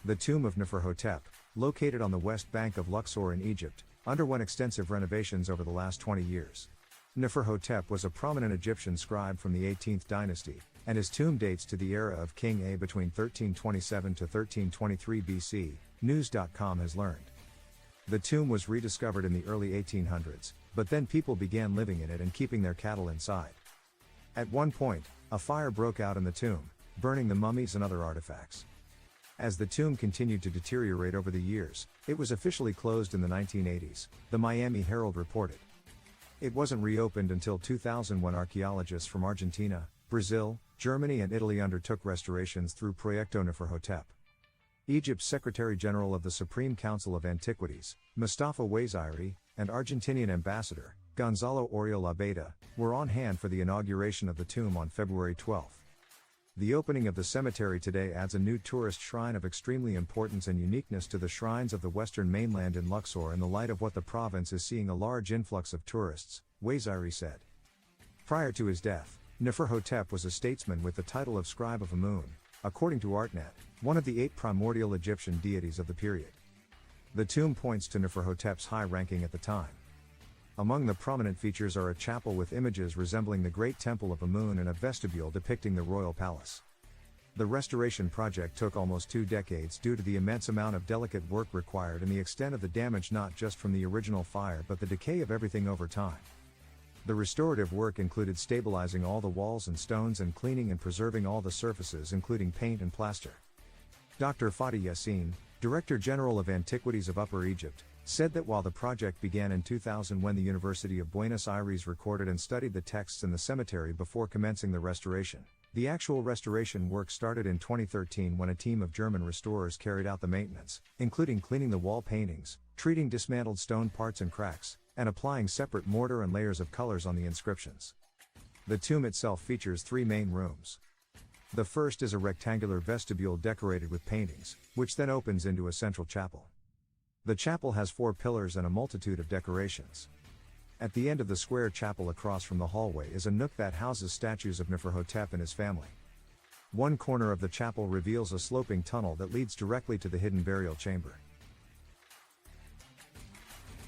The Tomb of Neferhotep, located on the west bank of Luxor in Egypt, underwent extensive renovations over the last 20 years. Neferhotep was a prominent Egyptian scribe from the 18th dynasty, and his tomb dates to the era of King A between 1327 to 1323 BC, News.com has learned. The tomb was rediscovered in the early 1800s, but then people began living in it and keeping their cattle inside. At one point, a fire broke out in the tomb, burning the mummies and other artifacts. As the tomb continued to deteriorate over the years, it was officially closed in the 1980s, the Miami Herald reported. It wasn't reopened until 2000 when archaeologists from Argentina, Brazil, Germany and Italy undertook restorations through Proyecto Neferhotep. Egypt's Secretary General of the Supreme Council of Antiquities, Mustafa Waziri, and Argentinian Ambassador, Gonzalo Oriol Abeyta, were on hand for the inauguration of the tomb on February 12. The opening of the cemetery today adds a new tourist shrine of extremely importance and uniqueness to the shrines of the western mainland in Luxor in the light of what the province is seeing a large influx of tourists, Waziri said. Prior to his death, Neferhotep was a statesman with the title of Scribe of Amun, according to ArtNet, one of the 8 primordial Egyptian deities of the period. The tomb points to Neferhotep's high ranking at the time. Among the prominent features are a chapel with images resembling the Great Temple of Amun and a vestibule depicting the royal palace. The restoration project took almost 2 decades due to the immense amount of delicate work required and the extent of the damage not just from the original fire but the decay of everything over time. The restorative work included stabilizing all the walls and stones and cleaning and preserving all the surfaces including paint and plaster. Dr. Fatih Yassin, Director General of Antiquities of Upper Egypt, said that while the project began in 2000 when the University of Buenos Aires recorded and studied the texts in the cemetery before commencing the restoration, the actual restoration work started in 2013 when a team of German restorers carried out the maintenance, including cleaning the wall paintings, treating dismantled stone parts and cracks, and applying separate mortar and layers of colors on the inscriptions. The tomb itself features 3 main rooms. The first is a rectangular vestibule decorated with paintings, which then opens into a central chapel. The chapel has 4 pillars and a multitude of decorations. At the end of the square chapel across from the hallway is a nook that houses statues of Neferhotep and his family. One corner of the chapel reveals a sloping tunnel that leads directly to the hidden burial chamber.